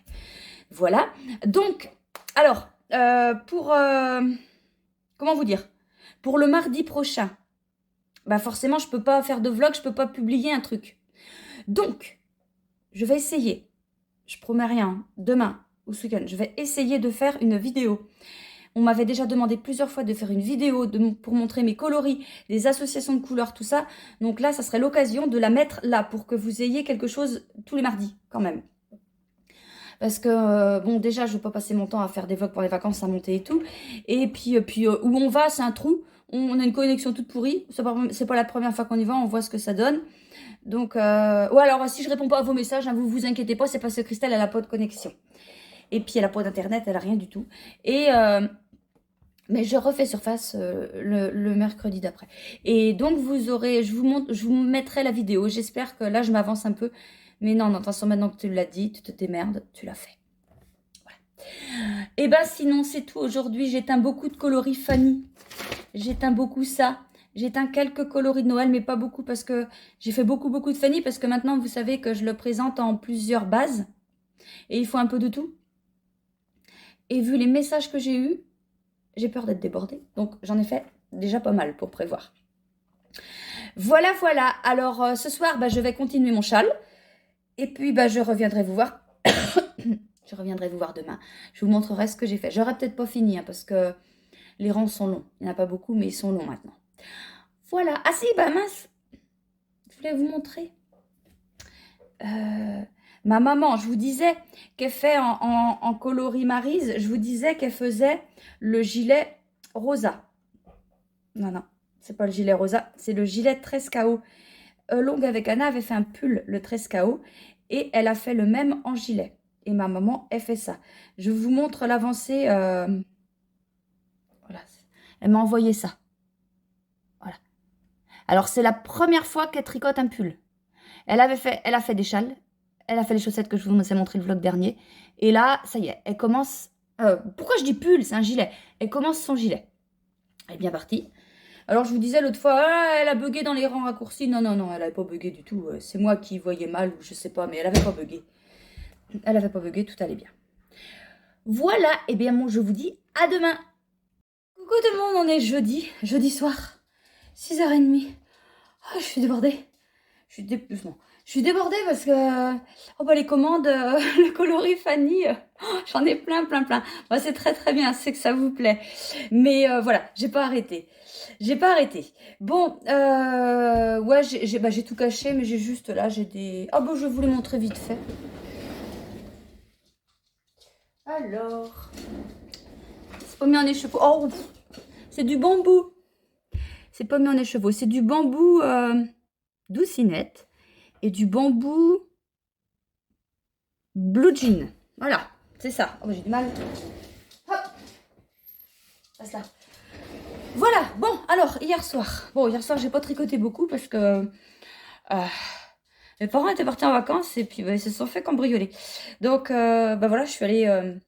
Voilà. Donc, alors, pour... comment vous dire? Pour le mardi prochain, bah forcément, je peux pas faire de vlog, je peux pas publier un truc. Donc, je vais essayer, je promets rien, demain ou ce week-end, je vais essayer de faire une vidéo. On m'avait déjà demandé plusieurs fois de faire une vidéo pour montrer mes coloris, les associations de couleurs, tout ça. Donc là, ça serait l'occasion de la mettre là pour que vous ayez quelque chose tous les mardis, quand même. Parce que, bon, déjà, je ne veux pas passer mon temps à faire des vlogs pour les vacances, à monter et tout. Et puis où on va, c'est un trou. On a une connexion toute pourrie. C'est pas la première fois qu'on y va, on voit ce que ça donne. Donc, ouais, alors, si je réponds pas à vos messages, hein, vous inquiétez pas, c'est parce que Christelle, elle a pas de connexion. Et puis, elle a pas d'internet, elle a rien du tout. Et... mais je refais surface le mercredi d'après. Et donc, je vous mettrai la vidéo. J'espère que là, je m'avance un peu. Mais non, de toute façon, maintenant que tu l'as dit, tu te démerdes, tu l'as fait. Voilà. Et ben sinon, c'est tout. Aujourd'hui, j'éteins beaucoup de coloris Fanny. J'éteins beaucoup ça. J'éteins quelques coloris de Noël, mais pas beaucoup parce que j'ai fait beaucoup de Fanny. Parce que maintenant, vous savez que je le présente en plusieurs bases. Et il faut un peu de tout. Et vu les messages que j'ai eus, j'ai peur d'être débordée. Donc, j'en ai fait déjà pas mal pour prévoir. Voilà. Alors, ce soir, je vais continuer mon châle. Et puis, je reviendrai vous voir. Je reviendrai vous voir demain. Je vous montrerai ce que j'ai fait. J'aurai peut-être pas fini, hein, parce que les rangs sont longs. Il n'y en a pas beaucoup, mais ils sont longs maintenant. Voilà. Ah si, mince. Je voulais vous montrer. Ma maman, je vous disais qu'elle fait en coloris Maryse, je vous disais qu'elle faisait le gilet rosa. Non, c'est pas le gilet rosa, c'est le gilet 13 KO. Longue avec Anna avait fait un pull, le 13 KO, et elle a fait le même en gilet. Et ma maman, elle fait ça. Je vous montre l'avancée. Voilà. Elle m'a envoyé ça. Voilà. Alors, c'est la première fois qu'elle tricote un pull. Elle a fait des châles. Elle a fait les chaussettes que je vous ai montré le vlog dernier. Et là, ça y est, elle commence... pourquoi je dis pull? C'est un gilet. Elle commence son gilet. Elle est bien partie. Alors, je vous disais l'autre fois, elle a bugué dans les rangs raccourcis. Non, elle n'avait pas bugué du tout. C'est moi qui voyais mal ou je sais pas, mais elle n'avait pas bugué. Elle n'avait pas bugué, tout allait bien. Voilà, et bien moi, je vous dis à demain. Coucou tout le monde, on est jeudi soir, 6h30. Oh, je suis débordée. Je suis débordée parce que oh bah les commandes, le coloris Fanny, j'en ai plein. Moi, c'est très bien, c'est que ça vous plaît. Mais voilà, j'ai pas arrêté. J'ai pas arrêté. Bon, ouais, j'ai tout caché, mais j'ai juste là, j'ai des... Ah bon, je vais vous les montrer vite fait. Alors, c'est pas mis en écheveau. Oh, c'est du bambou. C'est pas mis en écheveau, c'est du bambou doucinette et du bambou blue jean. Voilà, c'est ça. Oh, j'ai du mal. Hop, passe là. Voilà, bon, alors, hier soir, j'ai pas tricoté beaucoup parce que mes parents étaient partis en vacances et puis bah, ils se sont fait cambrioler. Donc, bah voilà, je suis allée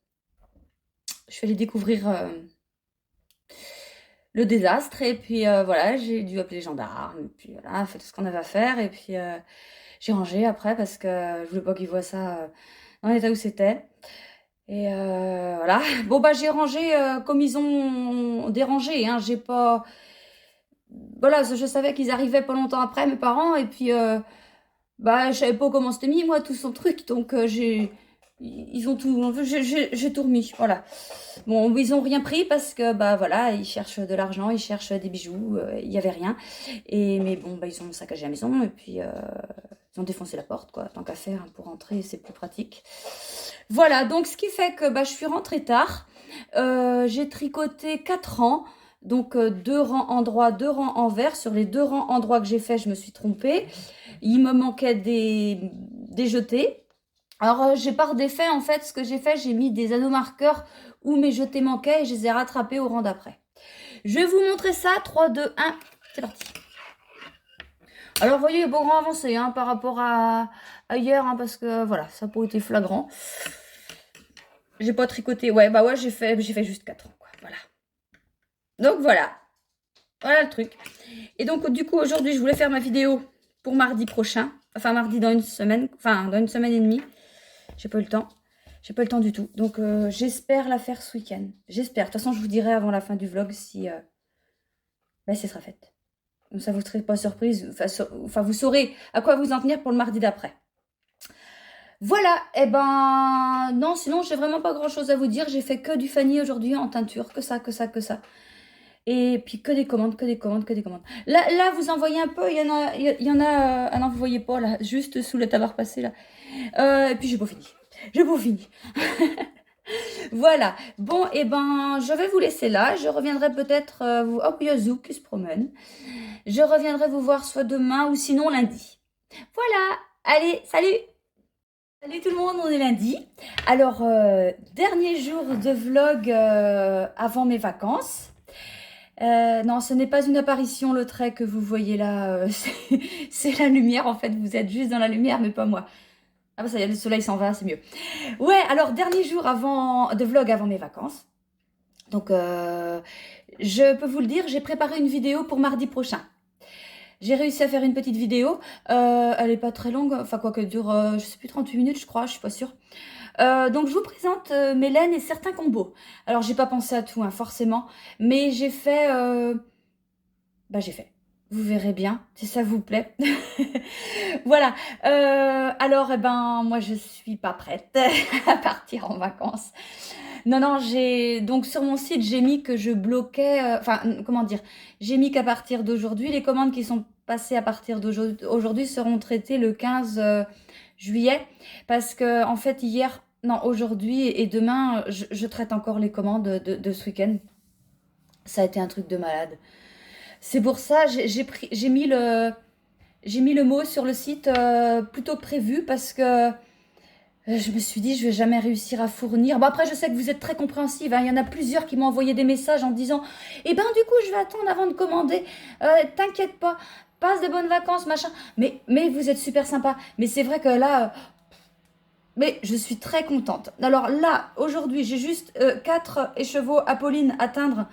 découvrir le désastre et puis voilà, j'ai dû appeler les gendarmes et puis voilà, fait tout ce qu'on avait à faire et puis j'ai rangé après parce que je voulais pas qu'ils voient ça dans l'état où c'était. Et voilà. Bon bah j'ai rangé comme ils ont dérangé, hein. J'ai pas... Voilà, je savais qu'ils arrivaient pas longtemps après, mes parents, et puis bah je savais pas comment c'était mis, moi, tout son truc, donc ils ont tout... J'ai tout remis, voilà. Bon, ils ont rien pris parce que, bah voilà, ils cherchent de l'argent, ils cherchent des bijoux, il y avait rien. Mais bon, bah ils ont saccagé la maison, et puis ils ont défoncé la porte, quoi. Tant qu'à faire, hein, pour rentrer, c'est plus pratique. Voilà, donc ce qui fait que bah, je suis rentrée tard. J'ai tricoté 4 rangs. Donc 2 rangs en droit, 2 rangs en vert. Sur les 2 rangs en droit que j'ai fait, je me suis trompée. Il me manquait des jetés. Alors j'ai par défait, en fait, ce que j'ai fait, j'ai mis des anneaux marqueurs où mes jetés manquaient et je les ai rattrapés au rang d'après. Je vais vous montrer ça. 3, 2, 1, c'est parti. Alors, vous voyez, il y a beau grand avancé hein, par rapport à hier, hein, parce que voilà, ça n'a pas été flagrant. J'ai pas tricoté. Ouais, bah ouais, j'ai fait juste 4 ans, quoi. Voilà. Donc voilà. Voilà le truc. Et donc, du coup, aujourd'hui, je voulais faire ma vidéo pour mardi prochain. Enfin, mardi dans une semaine. Enfin, dans une semaine et demie. J'ai pas eu le temps. J'ai pas eu le temps du tout. Donc, j'espère la faire ce week-end. J'espère. De toute façon, je vous dirai avant la fin du vlog si... bah, ce sera fait. Comme ça, vous ne serez pas surprise. Enfin, vous saurez à quoi vous en tenir pour le mardi d'après. Voilà, et ben non, sinon j'ai vraiment pas grand chose à vous dire. J'ai fait que du Fanny aujourd'hui en teinture, que ça. Et puis que des commandes. Là vous en voyez un peu, il y en a, ah non, vous voyez pas là, juste sous le tabac passé là. Et puis j'ai pas fini. Voilà, bon, et ben je vais vous laisser là. Je reviendrai peut-être, hop, il y a Zou qui se promène. Je reviendrai vous voir soit demain ou sinon lundi. Voilà, allez, salut! Salut tout le monde, on est lundi. Alors, dernier jour de vlog avant mes vacances. Non, ce n'est pas une apparition, le trait que vous voyez là. C'est la lumière, en fait. Vous êtes juste dans la lumière, mais pas moi. Ah bah ça y est, le soleil s'en va, c'est mieux. Ouais, alors, dernier jour de vlog avant mes vacances. Donc, je peux vous le dire, j'ai préparé une vidéo pour mardi prochain. J'ai réussi à faire une petite vidéo. Elle n'est pas très longue. Enfin, quoi qu'elle dure, je sais plus, 38 minutes, je crois. Je suis pas sûre. Donc, je vous présente mes laines et certains combos. Alors, j'ai pas pensé à tout, hein, forcément. Mais j'ai fait... Bah, j'ai fait. Vous verrez bien, si ça vous plaît. Voilà. Alors, eh ben, moi, je suis pas prête à partir en vacances. Non, donc sur mon site, j'ai mis que je bloquais, enfin, comment dire, j'ai mis qu'à partir d'aujourd'hui, les commandes qui sont passées à partir d'aujourd'hui seront traitées le 15 juillet, parce que, en fait, aujourd'hui et demain, je traite encore les commandes de ce week-end. Ça a été un truc de malade. C'est pour ça, j'ai mis le mot sur le site plus tôt que prévu, parce que je me suis dit, je vais jamais réussir à fournir. Bon, après, je sais que vous êtes très compréhensive, hein. Il y en a plusieurs qui m'ont envoyé des messages en disant « Eh ben, du coup, je vais attendre avant de commander. T'inquiète pas, passe de bonnes vacances, machin. » Mais vous êtes super sympa. Mais c'est vrai que là... mais je suis très contente. Alors là, aujourd'hui, j'ai juste 4 écheveaux Apolline à teindre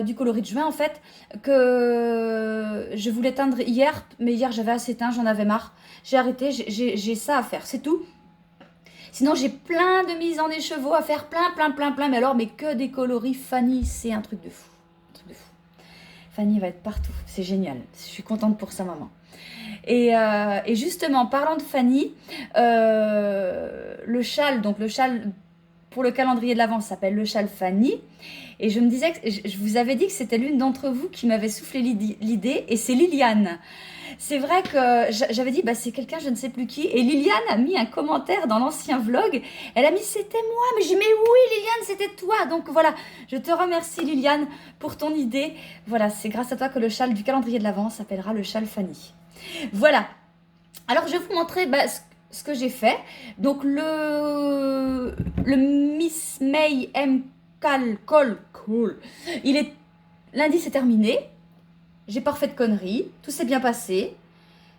du coloris de juin, en fait, que je voulais teindre hier. Mais hier, j'avais assez teint, j'en avais marre. J'ai arrêté, j'ai ça à faire, c'est tout. Sinon, j'ai plein de mises en écheveau à faire, plein. Mais que des coloris. Fanny, c'est un truc de fou. Fanny va être partout. C'est génial. Je suis contente pour sa maman. Et justement, parlant de Fanny, le châle, donc le châle pour le calendrier de l'Avent s'appelle le châle Fanny. Et je me disais, je vous avais dit que c'était l'une d'entre vous qui m'avait soufflé l'idée, et c'est Liliane. C'est vrai que j'avais dit, bah, c'est quelqu'un, je ne sais plus qui. Et Liliane a mis un commentaire dans l'ancien vlog. Elle a mis, c'était moi. Mais j'ai dit, mais oui, Liliane, c'était toi. Donc voilà, je te remercie, Liliane, pour ton idée. Voilà, c'est grâce à toi que le châle du calendrier de l'Avent s'appellera le châle Fanny. Voilà. Alors, je vais vous montrer ce que j'ai fait. Donc, le Miss May M. Call. Il est... Lundi, c'est terminé. J'ai pas refait de conneries. Tout s'est bien passé.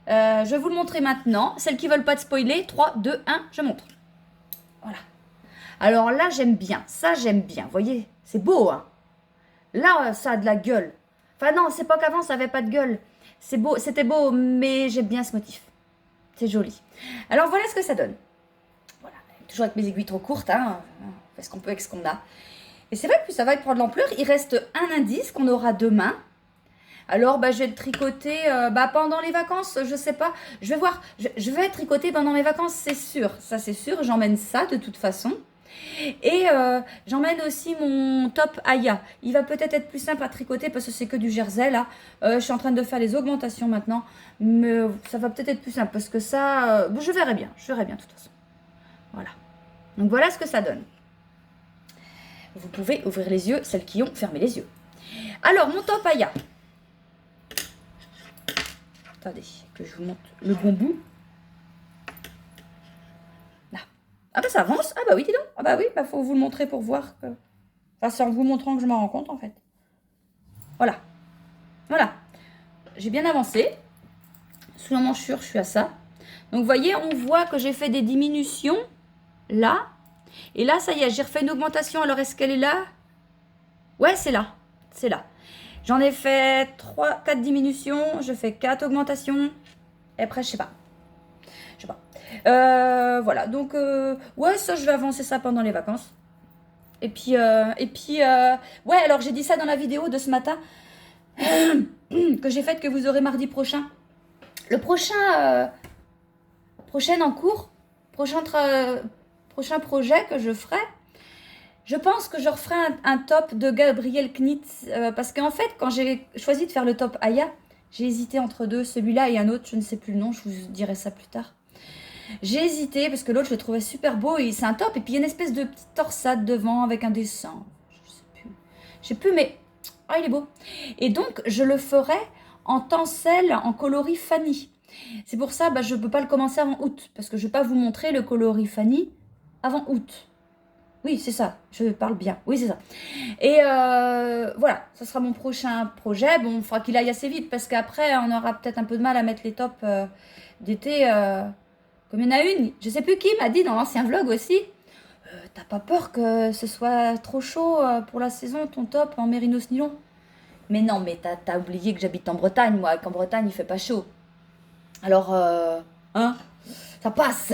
Je vais vous le montrer maintenant. Celles qui veulent pas de spoiler. 3, 2, 1, je montre. Voilà. Alors là, j'aime bien. Ça, j'aime bien. Vous voyez, c'est beau, hein. Là, ça a de la gueule. Enfin non, c'est pas qu'avant, ça avait pas de gueule. C'est beau, c'était beau, mais j'aime bien ce motif. C'est joli. Alors voilà ce que ça donne. Voilà. Toujours avec mes aiguilles trop courtes, hein. On fait ce qu'on peut avec ce qu'on a. Et c'est vrai que plus ça va prendre de l'ampleur. Il reste un indice qu'on aura demain. Alors, je vais le tricoter pendant les vacances, je sais pas. Je vais voir. Je vais tricoter pendant mes vacances, c'est sûr. Ça, c'est sûr. J'emmène ça de toute façon. Et j'emmène aussi mon top Aya. Il va peut-être être plus simple à tricoter parce que c'est que du jersey là. Je suis en train de faire les augmentations maintenant. Mais ça va peut-être être plus simple parce que ça, je verrai bien. Je verrai bien de toute façon. Voilà. Donc voilà ce que ça donne. Vous pouvez ouvrir les yeux, celles qui ont fermé les yeux. Alors, mon top Aya. Attendez, que je vous montre le bon bout. Là. Ah ça avance. Ah oui, dis donc. Ah oui, faut vous le montrer pour voir que... Enfin, c'est en vous montrant que je m'en rends compte, en fait. Voilà. Voilà. J'ai bien avancé. Sous la manchure, je suis à ça. Donc, vous voyez, on voit que j'ai fait des diminutions. Là. Et là, ça y est, j'ai refait une augmentation. Alors, est-ce qu'elle est là? Ouais, c'est là. C'est là. J'en ai fait 3, 4 diminutions. Je fais 4 augmentations. Et après, je sais pas. Voilà. Donc, ouais, ça, je vais avancer ça pendant les vacances. Et puis, ouais, alors j'ai dit ça dans la vidéo de ce matin que j'ai faite, que vous aurez mardi prochain. Le prochain en cours, prochain projet que je ferai, je pense que je referai un top de Gabriel Knitz. Parce qu'en fait, quand j'ai choisi de faire le top Aya, j'ai hésité entre deux, celui-là et un autre, je ne sais plus le nom, je vous dirai ça plus tard. J'ai hésité parce que l'autre, je le trouvais super beau et c'est un top. Et puis, il y a une espèce de petite torsade devant avec un dessin. Je sais plus, mais... Ah, il est beau. Et donc, je le ferai en tencel, en coloris Fanny. C'est pour ça, je ne peux pas le commencer avant août. Parce que je ne vais pas vous montrer le coloris Fanny avant août. Oui, c'est ça. Je parle bien. Oui, c'est ça. Et voilà, ça sera mon prochain projet. Bon, il faudra qu'il aille assez vite parce qu'après, on aura peut-être un peu de mal à mettre les tops d'été... Comme il y en a une, je sais plus qui m'a dit dans l'ancien vlog aussi, t'as pas peur que ce soit trop chaud pour la saison, ton top en mérinos nylon? Mais non, mais t'as oublié que j'habite en Bretagne, moi, qu'en Bretagne, il fait pas chaud. Alors, hein, ça passe.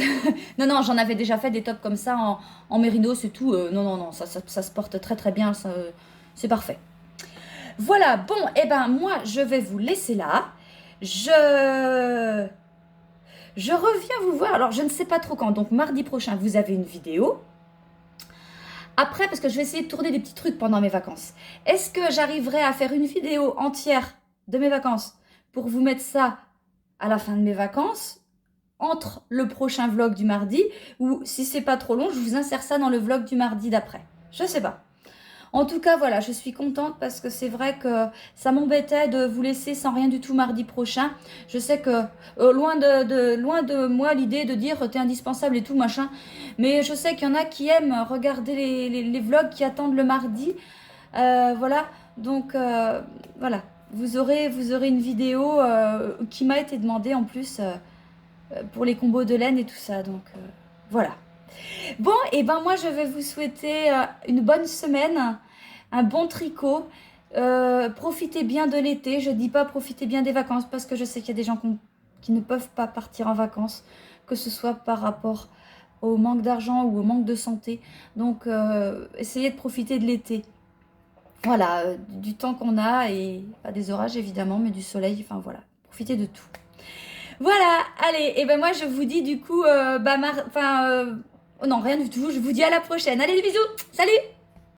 Non, j'en avais déjà fait des tops comme ça en mérinos et tout. Non, ça se porte très très bien, c'est parfait. Voilà, bon, moi, je vais vous laisser là. Je reviens vous voir, alors je ne sais pas trop quand, donc mardi prochain, vous avez une vidéo. Après, parce que je vais essayer de tourner des petits trucs pendant mes vacances. Est-ce que j'arriverai à faire une vidéo entière de mes vacances pour vous mettre ça à la fin de mes vacances, entre le prochain vlog du mardi, ou si c'est pas trop long, je vous insère ça dans le vlog du mardi d'après. Je sais pas. En tout cas, voilà, je suis contente parce que c'est vrai que ça m'embêtait de vous laisser sans rien du tout mardi prochain. Je sais que loin de moi l'idée de dire t'es indispensable et tout machin, mais je sais qu'il y en a qui aiment regarder les vlogs, qui attendent le mardi. Voilà, donc voilà, vous aurez une vidéo qui m'a été demandée en plus pour les combos de laine et tout ça, donc voilà. Bon, et moi je vais vous souhaiter une bonne semaine, un bon tricot. Profitez bien de l'été. Je dis pas profitez bien des vacances parce que je sais qu'il y a des gens qui ne peuvent pas partir en vacances, que ce soit par rapport au manque d'argent ou au manque de santé. Donc essayez de profiter de l'été. Voilà, du temps qu'on a et pas des orages évidemment, mais du soleil. Enfin voilà, profitez de tout. Voilà, allez, et ben moi je vous dis du coup, enfin, oh non, rien du tout, je vous dis à la prochaine. Allez, des bisous, salut!